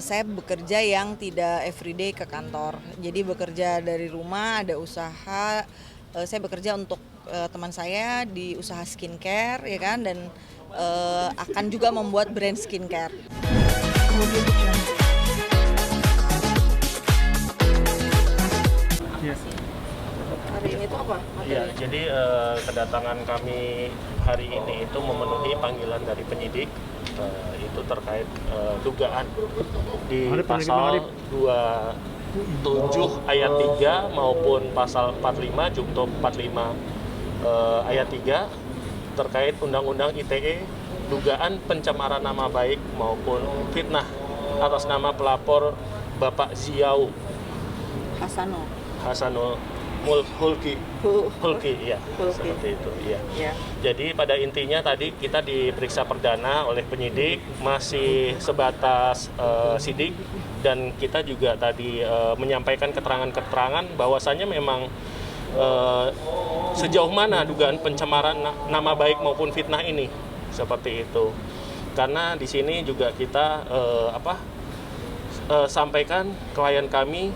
Saya bekerja yang tidak everyday ke kantor, jadi bekerja dari rumah, ada usaha. Saya bekerja untuk teman saya di usaha skincare, ya kan, dan akan juga membuat brand skincare. Hari ini tuh apa? Iya, jadi kedatangan kami hari ini itu memenuhi panggilan dari penyidik. Itu terkait dugaan di pasal 27 ayat 3 maupun pasal 45 junto 45 ayat 3 terkait Undang-Undang ITE, dugaan pencemaran nama baik maupun fitnah atas nama pelapor Bapak Ziau Hasanul Hulki, ya, seperti itu, iya. Ya. Jadi pada intinya tadi kita diperiksa perdana oleh penyidik, masih sebatas sidik, dan kita juga tadi menyampaikan keterangan-keterangan bahwasannya memang sejauh mana dugaan pencemaran nama baik maupun fitnah ini, seperti itu. Karena di sini juga kita sampaikan klien kami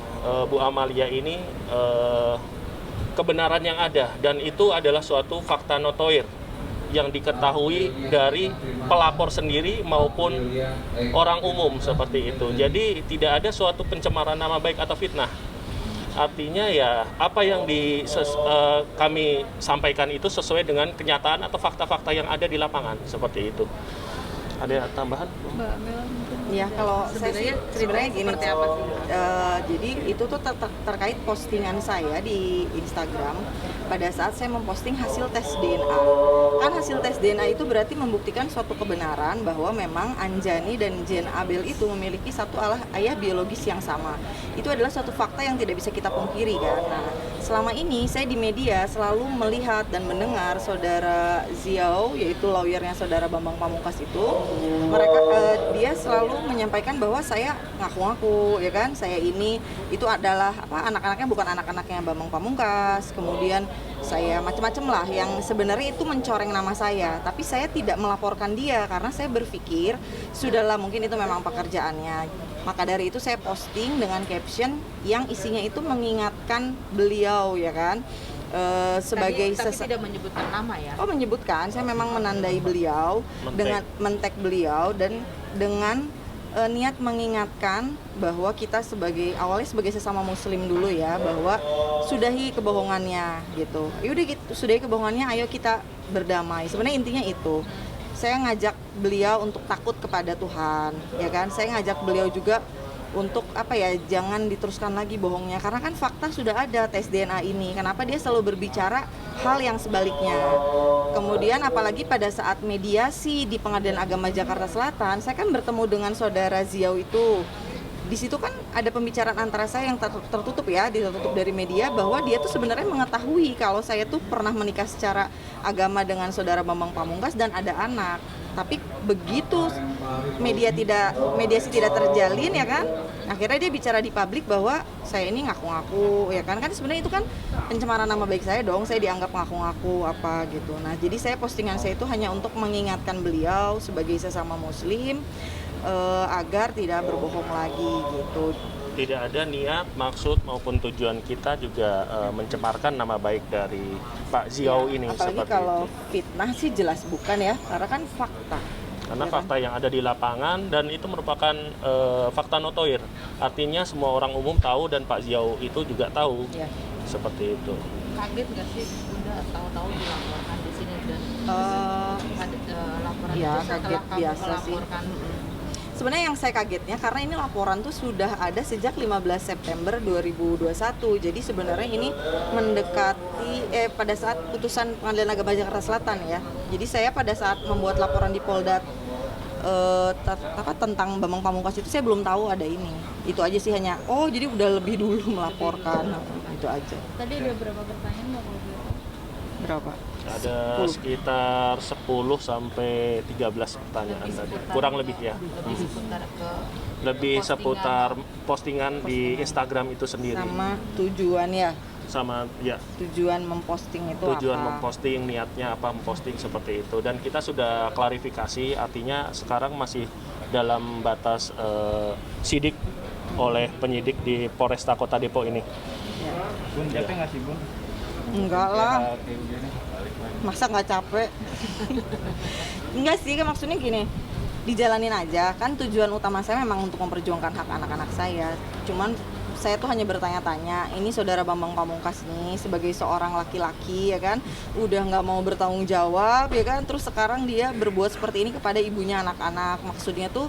Bu Amalia ini kebenaran yang ada, dan itu adalah suatu fakta notoir yang diketahui dari pelapor sendiri maupun orang umum, seperti itu. Jadi tidak ada suatu pencemaran nama baik atau fitnah. Artinya ya apa yang kami sampaikan itu sesuai dengan kenyataan atau fakta-fakta yang ada di lapangan, seperti itu. Ada tambahan? Mbak Mel, Ya, kalau saya sebenarnya gini, seperti apa sih? jadi itu tuh terkait postingan saya di Instagram pada saat saya memposting hasil tes DNA. Kan hasil tes DNA itu berarti membuktikan suatu kebenaran bahwa memang Anjani dan Jen Abel itu memiliki satu ayah biologis yang sama. Itu adalah suatu fakta yang tidak bisa kita pungkiri kan. Nah, selama ini saya di media selalu melihat dan mendengar saudara Ziau, yaitu lawyernya saudara Bambang Pamungkas itu, dia selalu menyampaikan bahwa saya ngaku-ngaku, ya kan, saya ini itu adalah anak-anaknya bukan anak-anaknya Bambang Pamungkas, kemudian saya macam-macam lah yang sebenarnya itu mencoreng nama saya, tapi saya tidak melaporkan dia karena saya berpikir sudahlah, mungkin itu memang pekerjaannya. Maka dari itu saya posting dengan caption yang isinya itu mengingatkan beliau, ya kan, sebagai tapi tidak menyebutkan nama ya? Oh, menyebutkan, saya memang menandai beliau dengan men-tag beliau dan dengan niat mengingatkan bahwa kita awalnya sebagai sesama muslim dulu ya, bahwa sudahi kebohongannya gitu. Yaudah gitu, sudahi kebohongannya, ayo kita berdamai. Sebenarnya intinya itu. Saya ngajak beliau untuk takut kepada Tuhan, ya kan? Saya ngajak beliau juga untuk jangan diteruskan lagi bohongnya, karena kan fakta sudah ada tes DNA ini. Kenapa dia selalu berbicara hal yang sebaliknya? Kemudian apalagi pada saat mediasi di Pengadilan Agama Jakarta Selatan, saya kan bertemu dengan saudara Ziau itu. Di situ kan ada pembicaraan antara saya yang tertutup ya, ditutup dari media, bahwa dia tuh sebenarnya mengetahui kalau saya tuh pernah menikah secara agama dengan saudara Bambang Pamungkas dan ada anak. Tapi begitu mediasi tidak terjalin, ya kan, akhirnya dia bicara di publik bahwa saya ini ngaku-ngaku, ya kan sebenarnya itu kan pencemaran nama baik saya dong, saya dianggap ngaku-ngaku apa gitu. Nah, jadi postingan saya itu hanya untuk mengingatkan beliau sebagai sesama muslim agar tidak berbohong lagi gitu. Tidak ada niat, maksud maupun tujuan kita juga mencemarkan nama baik dari Pak Ziau ini. Apalagi kalau fitnah sih jelas bukan ya, karena kan fakta. Karena fakta yang ada di lapangan, dan itu merupakan fakta notoir. Artinya semua orang umum tahu dan Pak Ziau itu juga tahu. Ya. Seperti itu. Kaget nggak sih Bunda tahu-tahu dilaporkan di sini dan laporan ya, itu setelah kaget kamu biasa melaporkan? Sebenarnya yang saya kagetnya karena ini laporan tuh sudah ada sejak 15 September 2021. Jadi sebenarnya ini mendekati pada saat putusan Pengadilan Agama Jakarta Selatan ya. Jadi saya pada saat membuat laporan di Polda tentang Bambang Pamungkas itu saya belum tahu ada ini. Itu aja sih, hanya jadi udah lebih dulu melaporkan. Itu aja. Tadi ada berapa pertanyaan Mbak kalau boleh tahu? Berapa? Ada sekitar 10 sampai 13 pertanyaan tadi. Kurang lebih ya. Lebih seputar postingan di Instagram itu sendiri. Sama tujuan ya. sama ya tujuan memposting itu tujuan apa. memposting, niatnya apa memposting seperti itu. Dan kita sudah klarifikasi, artinya sekarang masih dalam batas sidik oleh penyidik di Polresta Kota Depok ini. Bun, capek nggak sih, Bun? Enggak lah, Kayak begini. masa nggak capek? Enggak sih, kan maksudnya gini, dijalanin aja. Kan tujuan utama saya memang untuk memperjuangkan hak anak-anak saya. Cuman saya tuh hanya bertanya-tanya, ini saudara Bambang Pamungkas nih sebagai seorang laki-laki ya kan, udah nggak mau bertanggung jawab ya kan, terus sekarang dia berbuat seperti ini kepada ibunya anak-anak. Maksudnya tuh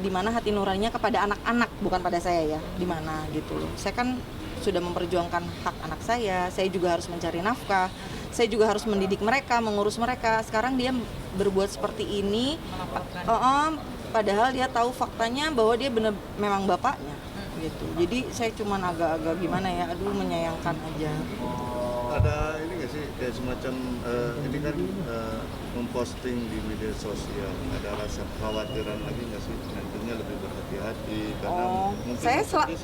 di mana hati nuraninya kepada anak-anak, bukan pada saya ya, di mana gitu loh. Saya kan sudah memperjuangkan hak anak saya juga harus mencari nafkah, saya juga harus mendidik mereka, mengurus mereka. Sekarang dia berbuat seperti ini, padahal dia tahu faktanya bahwa dia benar memang bapaknya gitu. Jadi saya cuman agak-agak gimana ya, aduh menyayangkan aja. Ada ini nggak sih kayak semacam ini kan memposting di media sosial, ada rasa kekhawatiran lagi nggak sih, nantinya lebih berhati-hati karena mungkin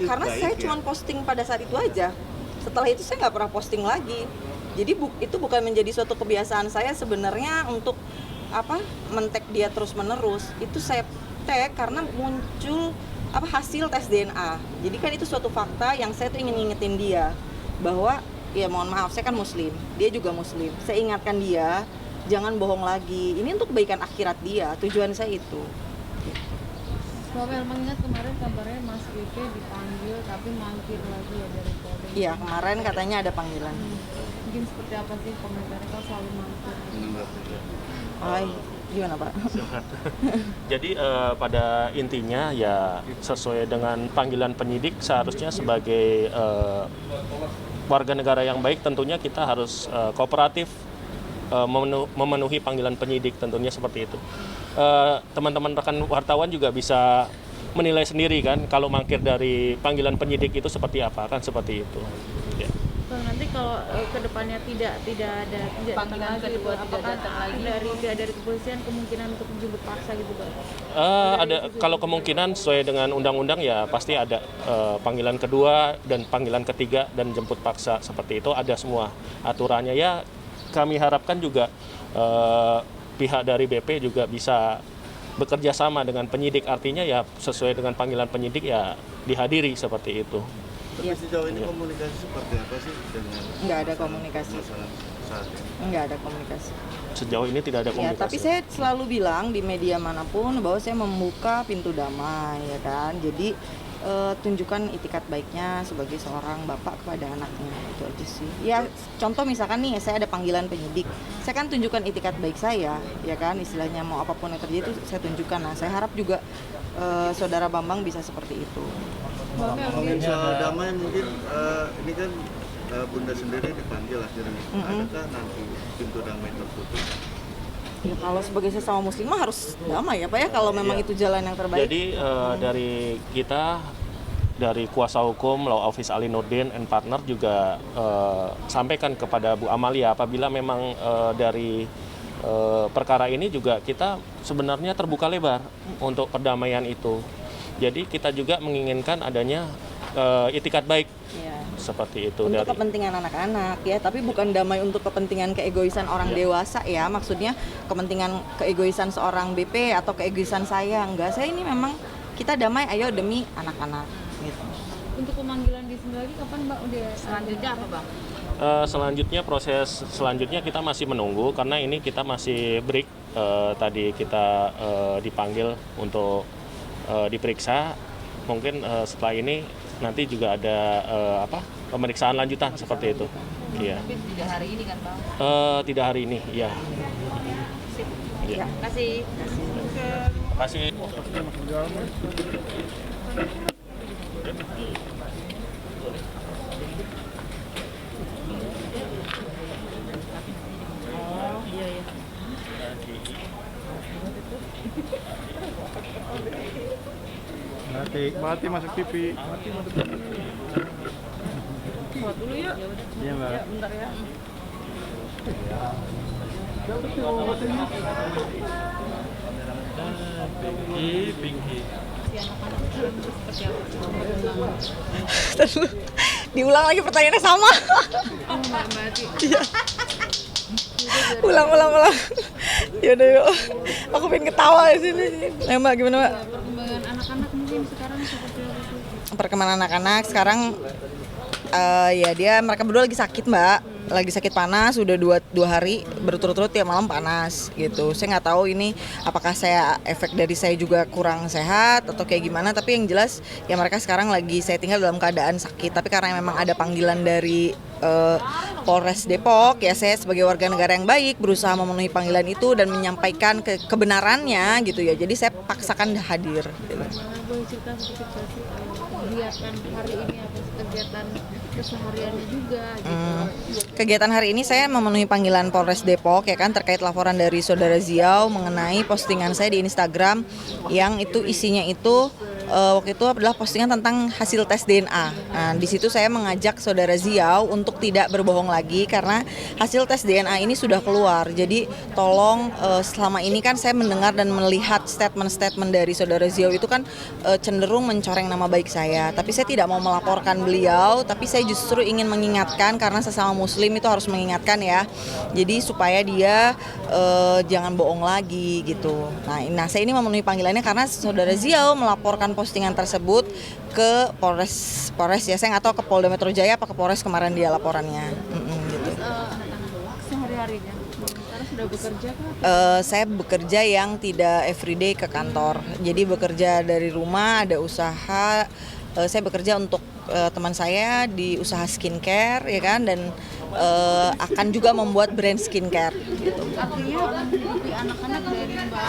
Karena baik saya ya. cuma posting pada saat itu aja. Setelah itu saya nggak pernah posting lagi. Jadi itu bukan menjadi suatu kebiasaan saya sebenarnya untuk men-tag dia terus-menerus. Itu saya tag karena muncul hasil tes DNA. Jadi kan itu suatu fakta yang saya tuh ingin ngingetin dia bahwa ya mohon maaf, saya kan muslim, dia juga muslim. Saya ingatkan dia jangan bohong lagi. Ini untuk kebaikan akhirat dia. Tujuan saya itu. Mbak Mel, mengingat kemarin kabarnya Mas Vicky dipanggil tapi mangkir lagi ya dari Polda. Iya, kemarin katanya ada panggilan. Mungkin seperti apa sih komentarnya kalau selalu mangkir? Hai, gimana Pak? Jadi pada intinya ya sesuai dengan panggilan penyidik, seharusnya sebagai warga negara yang baik tentunya kita harus kooperatif memenuhi panggilan penyidik, tentunya seperti itu. Teman-teman rekan wartawan juga bisa menilai sendiri kan kalau mangkir dari panggilan penyidik itu seperti apa, kan seperti itu. Ya. Nanti kalau kedepannya tidak ada Panggilan lagi, kedua tidak apakah datang lagi? dari kepolisian kemungkinan untuk menjemput paksa gitu Pak? Ada kalau kemungkinan sesuai dengan undang-undang ya pasti ada panggilan kedua dan panggilan ketiga dan jemput paksa, seperti itu ada semua aturannya. Ya kami harapkan juga pihak dari BP juga bisa bekerja sama dengan penyidik, artinya ya sesuai dengan panggilan penyidik ya dihadiri seperti itu. Tapi sejauh ini komunikasi seperti apa sih dengan Nggak ada komunikasi. masalah saat ini? Nggak ada komunikasi. Sejauh ini tidak ada Ya, komunikasi. tapi saya selalu bilang di media manapun bahwa saya membuka pintu damai, ya kan. Jadi tunjukkan itikat baiknya sebagai seorang bapak kepada anaknya, itu aja sih. Ya, contoh misalkan nih, saya ada panggilan penyidik, saya kan tunjukkan itikat baik saya, ya kan. Istilahnya mau apapun yang terjadi itu saya tunjukkan. Nah, saya harap juga saudara Bambang bisa seperti itu. Ngomongin soal damai mungkin ini kan Bunda sendiri dipanggil akhirnya. Adakah nanti pintu damai tertutup? Ya, kalau sebagai sesama muslim mah harus damai ya Pak ya, kalau memang itu jalan yang terbaik. Jadi dari kita, dari kuasa hukum Law Office Ali Nurdin and Partner juga sampaikan kepada Bu Amalia apabila memang dari perkara ini juga kita sebenarnya terbuka lebar untuk perdamaian itu. Jadi kita juga menginginkan adanya itikat baik. Ya. Seperti itu Untuk dari kepentingan anak-anak ya, tapi bukan damai untuk kepentingan keegoisan orang dewasa ya. Maksudnya kepentingan keegoisan seorang BP atau keegoisan saya, enggak. Saya ini memang kita damai ayo demi anak-anak gitu. Untuk pemanggilan di sini lagi kapan Mbak udah Selanjutnya apa Bang? selanjutnya proses selanjutnya kita masih menunggu karena ini kita masih break. Tadi kita dipanggil untuk diperiksa. Mungkin setelah ini nanti juga ada pemeriksaan lanjutan seperti itu. Iya. Tapi tidak hari ini kan Bang? Tidak hari ini, iya. Iya. Terima kasih. Terima kasih. Mati masuk TV. buat dulu yuk. Iya, Mbak. Ya, bentar ya. Pinky. menghadapi anak-anak sekarang itu seperti apa? Perkembangan. Terus diulang lagi pertanyaannya sama. Oh, Mbak Ati. ulang. Yaudah yuk. Aku pengen ketawa di sini. Mbak gimana Mbak? Perkembangan anak-anak mungkin sekarang seperti apa sih? Perkembangan anak-anak sekarang ya mereka berdua lagi sakit Mbak, lagi sakit panas udah dua hari berturut-turut tiap malam panas gitu. Saya nggak tahu ini apakah efek dari saya juga kurang sehat atau kayak gimana, tapi yang jelas ya mereka sekarang lagi saya tinggal dalam keadaan sakit. Tapi karena memang ada panggilan dari Polres Depok, ya saya sebagai warga negara yang baik berusaha memenuhi panggilan itu dan menyampaikan kebenarannya gitu ya. Jadi saya paksakan hadir. Gitu. Boleh cerita sedikit nggak sih kegiatan hari ini apa sih, kegiatan kesehariannya juga gitu. Kegiatan hari ini saya memenuhi panggilan Polres Depok ya kan terkait laporan dari Saudara Ziau mengenai postingan saya di Instagram yang itu isinya itu waktu itu adalah postingan tentang hasil tes DNA. Nah, di situ saya mengajak Saudara Ziau untuk tidak berbohong lagi karena hasil tes DNA ini sudah keluar. Jadi tolong selama ini kan saya mendengar dan melihat statement-statement dari Saudara Ziau itu kan cenderung mencoreng nama baik saya. Tapi saya tidak mau melaporkan beliau, tapi saya justru ingin mengingatkan karena sesama muslim itu harus mengingatkan ya. Jadi supaya dia jangan bohong lagi gitu. Nah saya ini memenuhi panggilannya karena Saudara Ziau melaporkan postingan tersebut ke Polres ya. Saya nggak tahu ke Polda Metro Jaya apa ke Polres kemarin dia laporannya. Gitu. Sehari-harinya sekarang sudah bekerja kah? Saya bekerja yang tidak everyday ke kantor. Jadi bekerja dari rumah, ada usaha. Saya bekerja untuk teman saya di usaha skincare ya kan, dan akan juga membuat brand skincare gitu. Artinya menghidupi anak-anak dari Mbak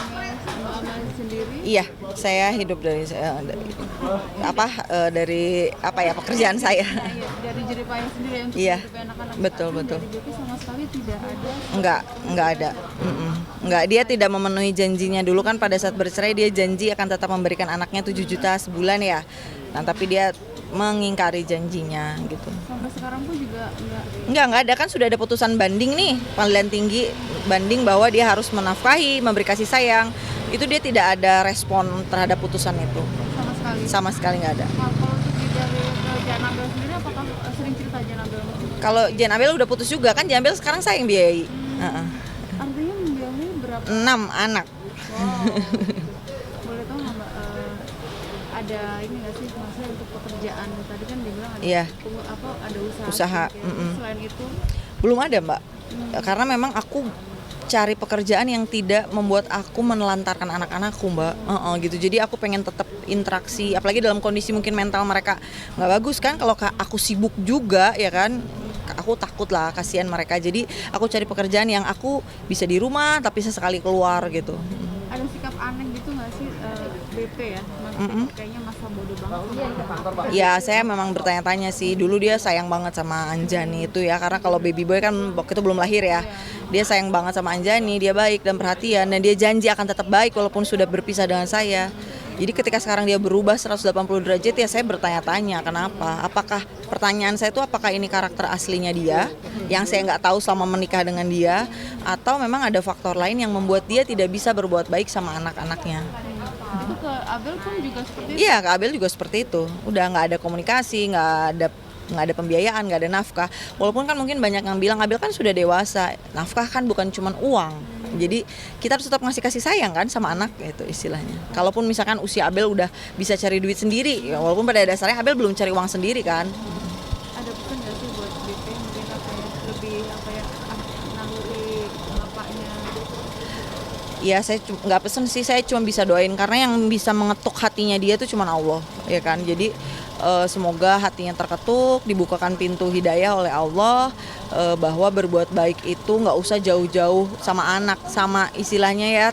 Amel sendiri? Iya, saya hidup dari pekerjaan saya. Iya, dari jeripaya sendiri untuk Iya, menghidupi anak-anak. betul. Dari Joki sama sekali tidak ada. Enggak ada. Enggak, dia tidak memenuhi janjinya. Dulu kan pada saat bercerai dia janji akan tetap memberikan anaknya 7 juta sebulan ya. Nah, tapi dia mengingkari janjinya gitu. Sampai sekarang pun juga Enggak ada, kan sudah ada putusan banding nih, pengadilan tinggi banding bahwa dia harus menafkahi, memberi kasih sayang. Itu dia tidak ada respon terhadap putusan itu. sama sekali. Sama sekali nggak ada. Nah, kalau untuk dari Jan Abel sendiri apakah sering cerita Jan Abel? Kalau Jan Abel udah putus juga kan, Jan Abel sekarang saya yang biayai. Artinya membiayai berapa? 6 anak. Wow. Boleh tahu nggak Mbak, ada ini nggak sih maksudnya untuk pekerjaan tadi kan dibilang ada Iya. Ada usaha. Usaha, Gitu. Selain itu Belum ada Mbak, karena memang aku cari pekerjaan yang tidak membuat aku menelantarkan anak-anakku Mbak, gitu. Jadi aku pengen tetap interaksi, apalagi dalam kondisi mungkin mental mereka nggak bagus kan. Kalau aku sibuk juga ya kan, aku takut lah, kasihan mereka. Jadi aku cari pekerjaan yang aku bisa di rumah tapi sesekali keluar gitu. ada sikap aneh gitu nggak sih BP ya? Kayaknya masa bodoh banget. Ya saya memang bertanya-tanya sih, dulu dia sayang banget sama Anjani itu ya, karena kalau baby boy kan waktu itu belum lahir ya. Dia sayang banget sama Anjani, dia baik dan perhatian, dan dia janji akan tetap baik walaupun sudah berpisah dengan saya. Jadi ketika sekarang dia berubah 180 derajat ya saya bertanya-tanya kenapa. Apakah pertanyaan saya itu apakah ini karakter aslinya dia yang saya nggak tahu selama menikah dengan dia, atau memang ada faktor lain yang membuat dia tidak bisa berbuat baik sama anak-anaknya. Itu ke Abel pun juga seperti itu? Iya, ke Abel juga seperti itu. Udah nggak ada komunikasi, nggak ada pembiayaan, nggak ada nafkah. Walaupun kan mungkin banyak yang bilang Abel kan sudah dewasa, nafkah kan bukan cuma uang. Jadi kita harus tetap ngasih kasih sayang kan sama anak, itu istilahnya. Kalaupun misalkan usia Abel udah bisa cari duit sendiri, ya walaupun pada dasarnya Abel belum cari uang sendiri kan. Ada pesan nggak sih buat BP mungkin lebih naluri bapaknya? Ya saya nggak pesen sih, saya cuma bisa doain karena yang bisa mengetuk hatinya dia itu cuma Allah, ya kan. Jadi semoga hatinya terketuk, dibukakan pintu hidayah oleh Allah, bahwa berbuat baik itu nggak usah jauh-jauh sama anak, sama istilahnya ya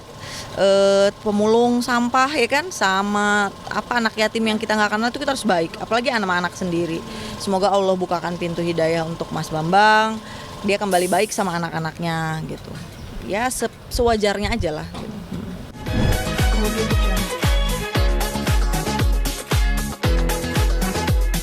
pemulung sampah ya kan, sama anak yatim yang kita nggak kenal itu kita harus baik, apalagi anak-anak sendiri. Semoga Allah bukakan pintu hidayah untuk Mas Bambang, dia kembali baik sama anak-anaknya gitu. Ya sewajarnya aja lah. Gitu.